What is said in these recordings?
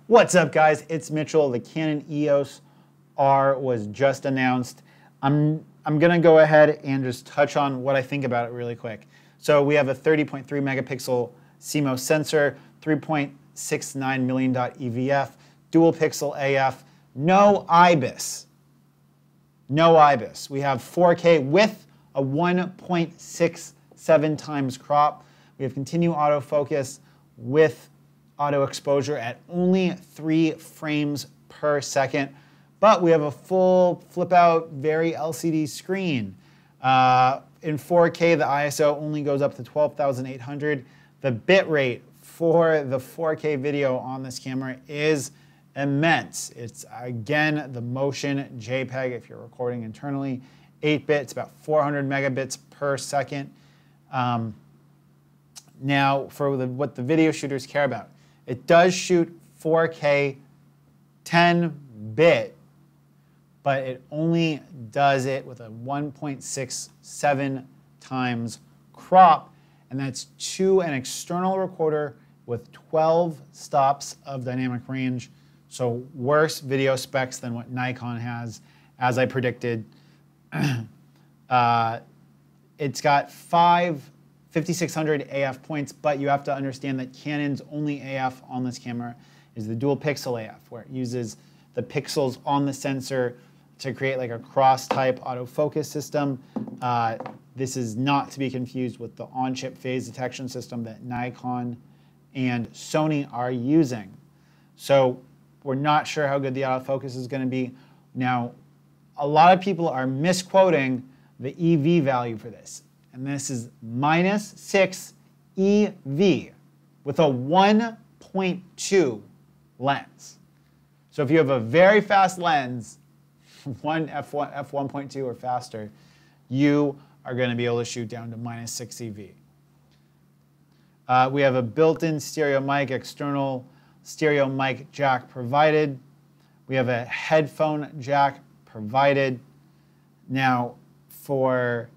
What's up, guys? It's Mitchell. The Canon EOS R was just announced. I'm gonna go ahead and just touch on what I think about it really quick. So we have a 30.3 megapixel CMOS sensor, 3.69 million dot EVF, dual pixel AF, no IBIS. No IBIS. We have 4K with a 1.67 times crop. We have continuous autofocus with auto exposure at only 3 frames per second, but we have a full flip out, very LCD screen. In 4K, the ISO only goes up to 12,800. The bit rate for the 4K video on this camera is immense. It's, again, the motion JPEG if you're recording internally. 8-bit, it's about 400 megabits per second. Now, for what the video shooters care about, it does shoot 4K 10-bit, but it only does it with a 1.67 times crop, and that's to an external recorder with 12 stops of dynamic range. So worse video specs than what Nikon has, as I predicted. It's got 5600 AF points, but you have to understand that Canon's only AF on this camera is the dual pixel AF, where it uses the pixels on the sensor to create like a cross-type autofocus system. This is not to be confused with the on-chip phase detection system that Nikon and Sony are using. So we're not sure how good the autofocus is going to be. Now, a lot of people are misquoting the EV value for this. And this is -6 EV with a 1.2 lens. So if you have a very fast lens, f1.2 or faster, you are going to be able to shoot down to -6 EV. We have a built-in stereo mic, external stereo mic jack provided. We have a headphone jack provided. Now, for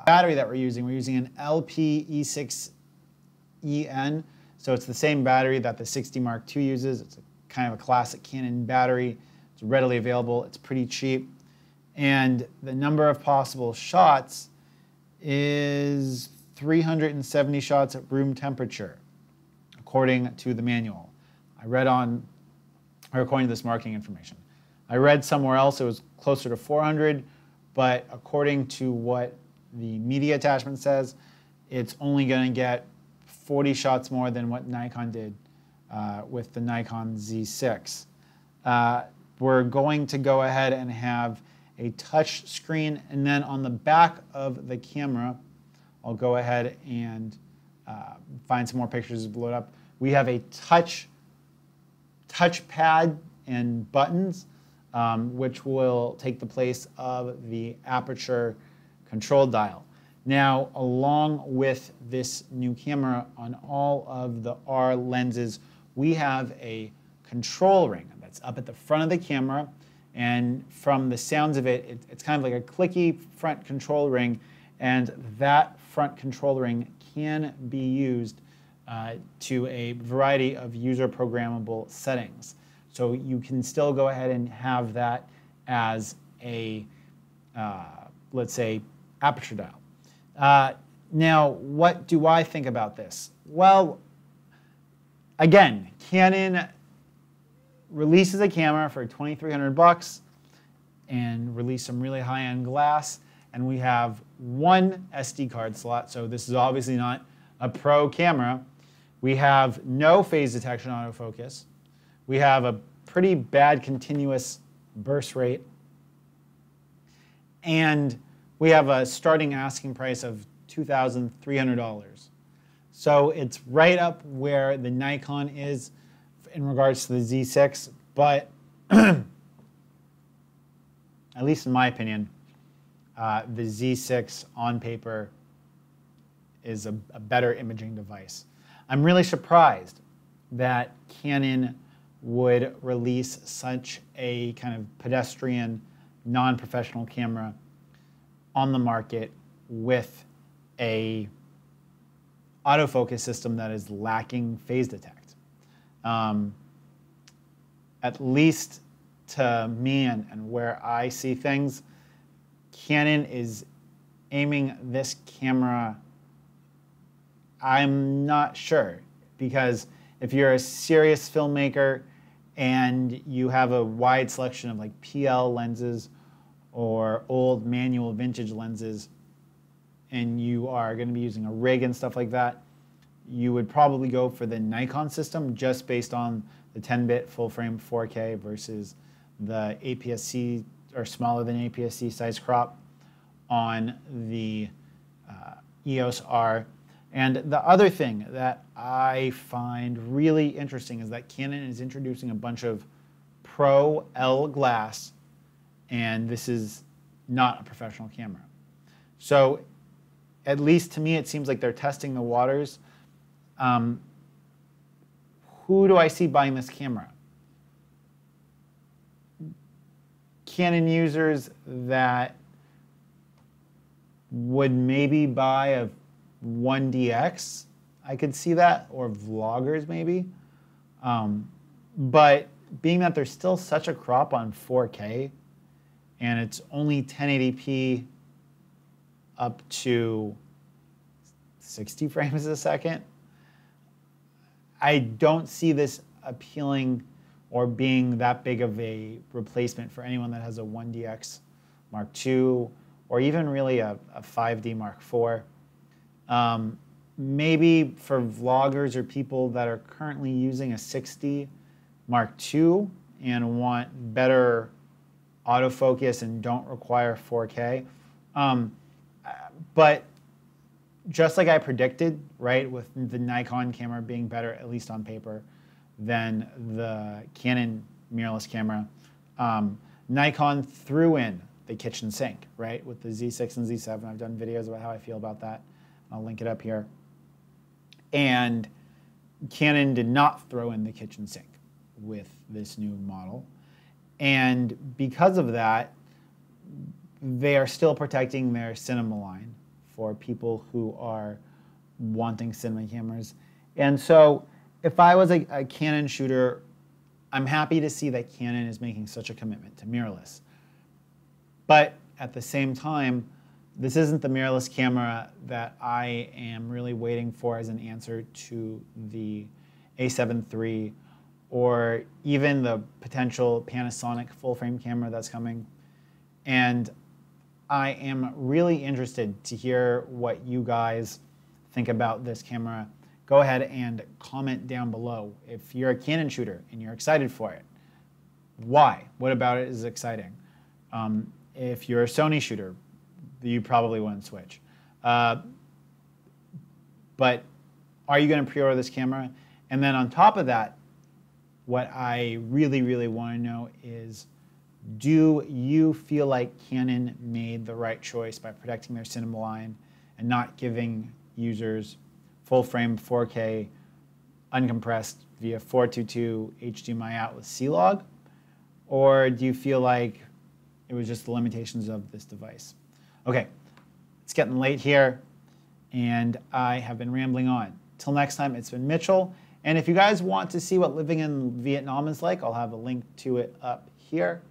battery that we're using an LP-E6EN, so it's the same battery that the 60 Mark II uses. It's kind of a classic Canon battery. It's readily available. It's pretty cheap. And the number of possible shots is 370 shots at room temperature, according to the manual. According to this marketing information. I read somewhere else it was closer to 400, but according to what the media attachment says, it's only going to get 40 shots more than what Nikon did with the Nikon Z6. We're going to go ahead and have a touch screen, and then on the back of the camera, I'll go ahead and find some more pictures to blow it up. We have a touchpad and buttons, which will take the place of the aperture control dial. Now, along with this new camera, on all of the R lenses, we have a control ring that's up at the front of the camera, and from the sounds of it, it's kind of like a clicky front control ring, and that front control ring can be used to a variety of user programmable settings. So you can still go ahead and have that as a, let's say, aperture dial. Now, what do I think about this? Well, again, Canon releases a camera for $2,300 and release some really high-end glass, and we have one SD card slot, so this is obviously not a pro camera. We have no phase detection autofocus. We have a pretty bad continuous burst rate, and we have a starting asking price of $2,300. So it's right up where the Nikon is in regards to the Z6, but at least in my opinion, the Z6 on paper is a better imaging device. I'm really surprised that Canon would release such a kind of pedestrian, non-professional camera on the market with a autofocus system that is lacking phase detect. at least to me and where I see things, Canon is aiming this camera, I'm not sure, because if you're a serious filmmaker and you have a wide selection of like PL lenses or old manual vintage lenses, and you are going to be using a rig and stuff like that, you would probably go for the Nikon system just based on the 10-bit full-frame 4K versus the APS-C or smaller than APS-C size crop on the EOS R. And the other thing that I find really interesting is that Canon is introducing a bunch of ProL Glass, and this is not a professional camera. So at least to me, it seems like they're testing the waters. Who do I see buying this camera? Canon users that would maybe buy a 1DX, I could see that, or vloggers maybe. But being that there's still such a crop on 4K, and it's only 1080p up to 60 frames a second, I don't see this appealing or being that big of a replacement for anyone that has a 1DX Mark II or even really a 5D Mark IV. Maybe for vloggers or people that are currently using a 6D Mark II and want better autofocus and don't require 4K. But just like I predicted, right, with the Nikon camera being better, at least on paper, than the Canon mirrorless camera, Nikon threw in the kitchen sink, right, with the Z6 and Z7. I've done videos about how I feel about that. I'll link it up here. And Canon did not throw in the kitchen sink with this new model. And because of that, they are still protecting their cinema line for people who are wanting cinema cameras. And so if I was a Canon shooter, I'm happy to see that Canon is making such a commitment to mirrorless. But at the same time, this isn't the mirrorless camera that I am really waiting for as an answer to the A7 III or even the potential Panasonic full-frame camera that's coming. And I am really interested to hear what you guys think about this camera. Go ahead and comment down below. If you're a Canon shooter and you're excited for it, why? What about it is exciting? If you're a Sony shooter, you probably wouldn't switch. But are you going to pre-order this camera? And then on top of that, what I really, really want to know is, do you feel like Canon made the right choice by protecting their cinema line and not giving users full-frame 4K uncompressed via 422 HDMI out with C-Log? Or do you feel like it was just the limitations of this device? Okay, it's getting late here, and I have been rambling on. Till next time, it's been Mitchell. And if you guys want to see what living in Vietnam is like, I'll have a link to it up here.